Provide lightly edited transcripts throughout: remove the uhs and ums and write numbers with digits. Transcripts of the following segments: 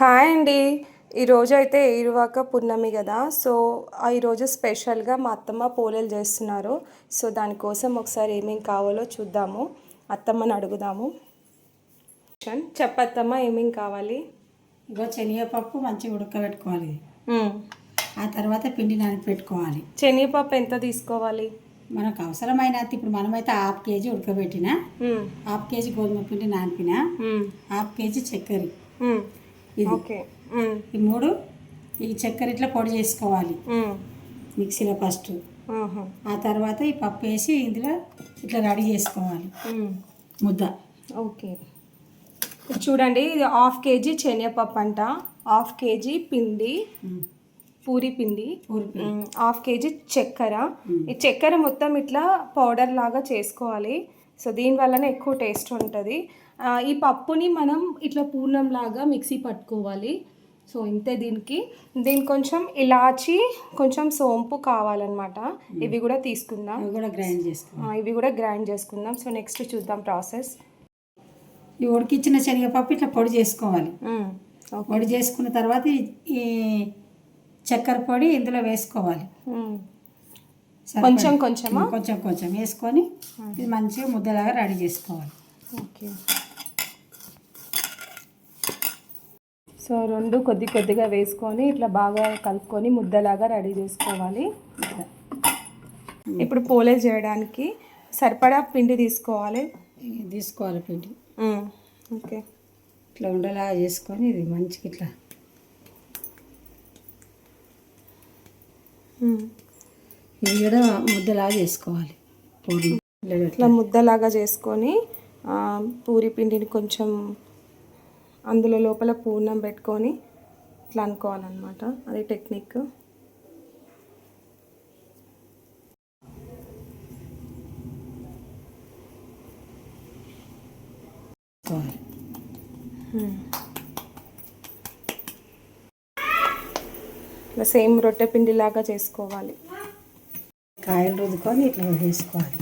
Hi అండి. ఈరోజు అయితే ఏరువాక పున్నమి కదా. సో ఈరోజు స్పెషల్గా మా అత్తమ్మ పోలేలు చేస్తున్నారు. సో దానికోసం ఒకసారి ఏమేమి కావాలో చూద్దాము. అత్తమ్మని అడుగుదాము. చెప్పత్తమ్మ ఏమేమి కావాలి? ఇగో శనగపప్పు మంచిగా ఉడకబెట్టుకోవాలి. ఆ తర్వాత పిండి నానబెట్టుకోవాలి. శనగపప్పు ఎంత తీసుకోవాలి? మనకు అవసరమైనంత. ఇప్పుడు మనమైతే హాఫ్ కేజీ ఉడకబెట్టిన, హాఫ్ కేజీ గోధుమ పిండి నానిపిన, హాఫ్ కేజీ చక్కెర. ఓకే. ఈ మూడు ఈ చక్కెర ఇట్లా పొడి చేసుకోవాలి మిక్సీలో ఫస్ట్. ఆ తర్వాత ఈ పప్పు వేసి ఇందులో ఇట్లా రెడీ చేసుకోవాలి ముద్ద. ఓకే, చూడండి ఇది హాఫ్ కేజీ శనగపప్పు అంట, హాఫ్ కేజీ పిండి పూరి పిండి, హాఫ్ కేజీ చక్కెర. ఈ చక్కెర మొత్తం ఇట్లా పౌడర్ లాగా చేసుకోవాలి. సో దీనివల్లనే ఎక్కువ టేస్ట్ ఉంటుంది. ఈ పప్పుని మనం ఇట్లా పూర్ణం లాగా మిక్సీ పట్టుకోవాలి. సో ఇంతే. దీనికి కొంచెం ఇలాచి, కొంచెం సోంపు కావాలన్నమాట. ఇవి కూడా తీసుకుందాం. ఇవి కూడా గ్రైండ్ చేసుకుందాం. సో నెక్స్ట్ చూద్దాం ప్రాసెస్. ఈ ఉడికిచ్చిన శనగపప్పు ఇట్లా పొడి చేసుకోవాలి. పొడి చేసుకున్న తర్వాత ఈ చక్కెర పొడి ఇందులో వేసుకోవాలి. కొంచెం కొంచెం కొంచెం కొంచెం వేసుకొని ఇది మంచిగా ముద్దలాగా రెడీ చేసుకోవాలి. ఓకే. సో రెండు కొద్ది కొద్దిగా వేసుకొని ఇట్లా బాగా కలుపుకొని ముద్దలాగా రెడీ చేసుకోవాలి. ఇప్పుడు పోలేలు చేయడానికి సరిపడా పిండి తీసుకోవాలి. పిండి. ఓకే. ఇట్లా ఉండలాగా చేసుకొని ఇది మంచిగా ఇట్లా ఇది కూడా ముద్దలాగా చేసుకోవాలి. ఇట్లా ముద్దలాగా చేసుకొని పూరి పిండిని కొంచెం అందులో లోపల పూర్ణం పెట్టుకొని ఇట్లా అనుకోవాలన్నమాట. అది టెక్నిక్. ఇట్లా సేమ్ రొట్టె పిండి లాగా చేసుకోవాలి. కాయలు రుద్దుకొని ఇట్లా వేసుకోవాలి.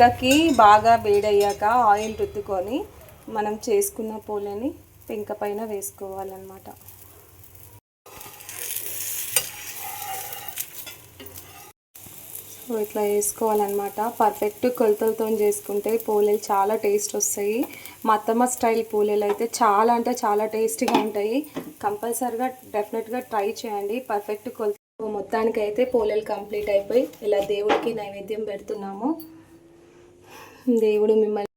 పెంకకి బాగా వేడయ్యాక ఆయిల్ రుద్దుకొని మనం చేసుకున్న పూలని పెంక పైన వేసుకోవాలన్నమాట. సో ఇట్లా వేసుకోవాలన్నమాట. పర్ఫెక్ట్ కొలతలతో చేసుకుంటే పూలేలు చాలా టేస్ట్ వస్తాయి. మా అత్తమ్మ స్టైల్ పూలేలు అయితే చాలా అంటే చాలా టేస్టీగా ఉంటాయి. కంపల్సరిగా డెఫినెట్గా ట్రై చేయండి. పర్ఫెక్ట్ కొలత. మొత్తానికి అయితే పూలేలు కంప్లీట్ అయిపోయి ఇలా దేవుడికి నైవేద్యం పెడుతున్నాము. దేవుడు మిమ్మల్ని